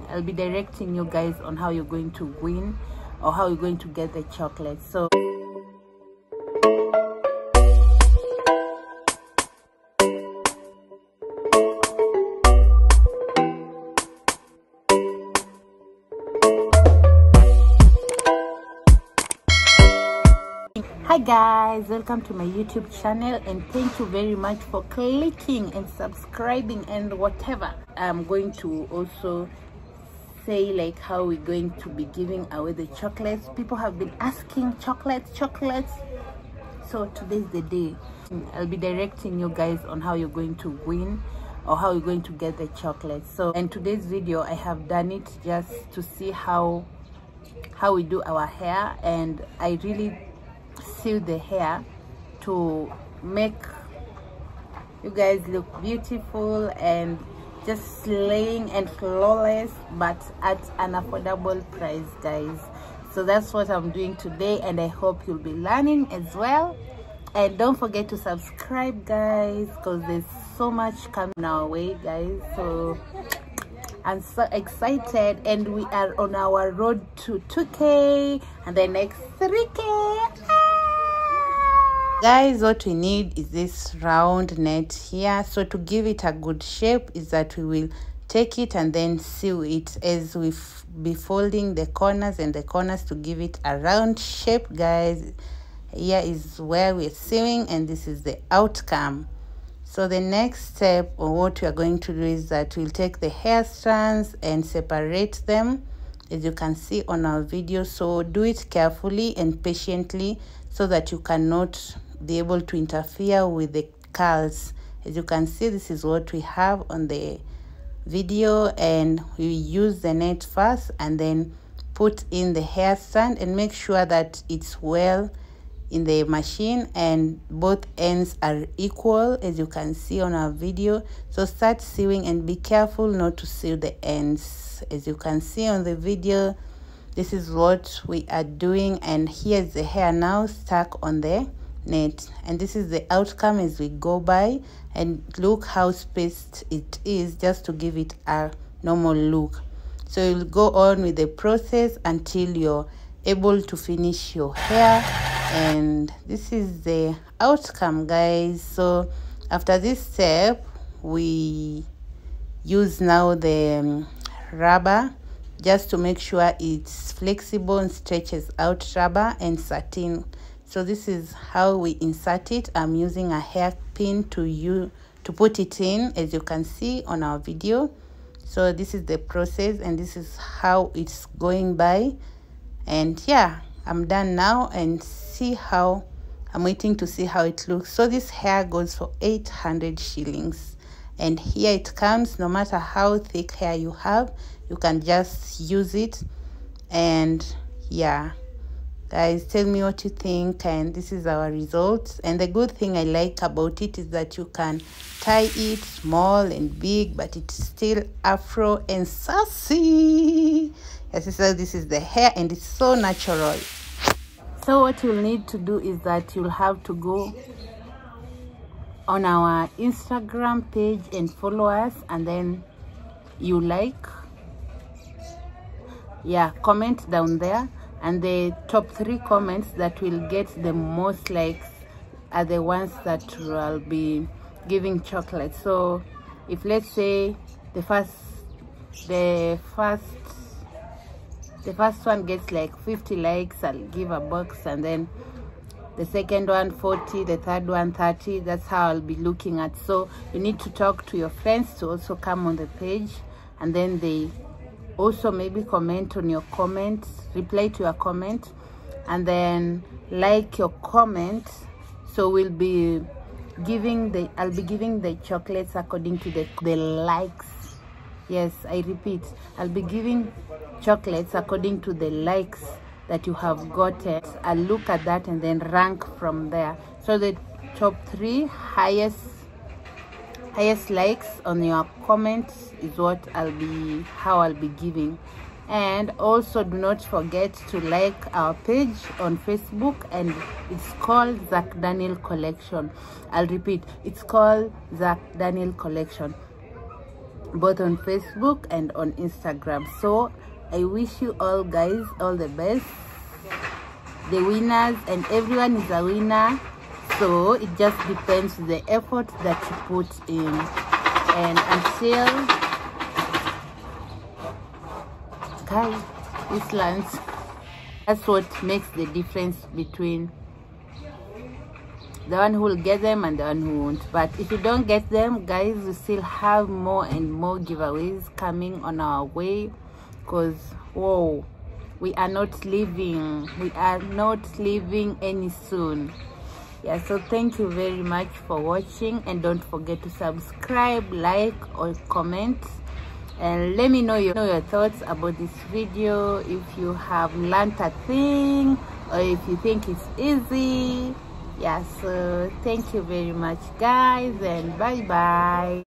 I'll be directing you guys on how you're going to win or how you're going to get the chocolate. So hi guys, welcome to my YouTube channel, and thank you very much for clicking and subscribing and whatever. I'm going to also say like how we're going to be giving away the chocolates. People have been asking chocolates. So today's the day. I'll be directing you guys on how you're going to win or how you're going to get the chocolates. So in today's video, I have done it just to see how we do our hair, and I really seal the hair to make you guys look beautiful and just slaying and flawless, but at an affordable price, guys. So that's what I'm doing today, and I hope you'll be learning as well. And don't forget to subscribe, guys, because there's so much coming our way, guys. So I'm so excited, and we are on our road to 2K and the next 3K. Guys, what we need is this round net here. So to give it a good shape is that we will take it and then sew it, as we be folding the corners and the corners to give it a round shape, guys. Here is where we're sewing, and this is the outcome. So the next step, or what we are going to do, is that we'll take the hair strands and separate them, as you can see on our video. So do it carefully and patiently so that you cannot be able to interfere with the curls. As you can see, this is what we have on the video, and we use the net first and then put in the hair strand and make sure that it's well in the machine and both ends are equal, as you can see on our video. So start sewing and be careful not to sew the ends. As you can see on the video, this is what we are doing, and here's the hair now stuck on the net, and this is the outcome as we go by. And look how spaced it is, just to give it a normal look. So you'll go on with the process until you're able to finish your hair, and this is the outcome, guys. So after this step, we use now the rubber just to make sure it's flexible and stretches out, rubber and satin. So this is how we insert it. I'm using a hairpin to put it in, as you can see on our video. So this is the process, and this is how it's going by. And yeah, I'm done now, and see how I'm waiting to see how it looks. So this hair goes for 800 shillings, and here it comes. No matter how thick hair you have, you can just use it. And yeah, guys, tell me what you think. And this is our results, and the good thing I like about it is that you can tie it small and big, but it's still afro and sassy. As I said, this is the hair, and it's so natural. So what you'll need to do is that you'll have to go on our Instagram page and follow us, and then you comment down there, and the top 3 comments that will get the most likes are the ones that will be giving chocolate. So if, let's say, the first one gets like 50 likes, I'll give a box, and then the second one 40, the third one 30. That's how I'll be looking at. So you need to talk to your friends to also come on the page, and then they also maybe comment on your comment, reply to your comment, and then like your comment. So we'll be giving I'll be giving the chocolates according to the likes. Yes, I repeat, I'll be giving chocolates according to the likes that you have gotten. I'll look at that and then rank from there. So the top 3 highest likes on your comments is how I'll be giving. And also do not forget to like our page on Facebook, and it's called Zach Daniel Collection. I'll repeat, it's called Zach Daniel Collection. both on Facebook and on Instagram. So I wish you all guys all the best, the winners, and everyone is a winner. So it just depends the effort that you put in, and until guys, this lands, that's what makes the difference between the one who will get them and the one who won't. But if you don't get them, guys, we still have more and more giveaways coming on our way, because whoa, we are not leaving any soon. Yeah, so thank you very much for watching, and don't forget to subscribe, like, or comment, and let me know your thoughts about this video, if you have learned a thing or if you think it's easy. Yeah, so thank you very much guys, and bye bye.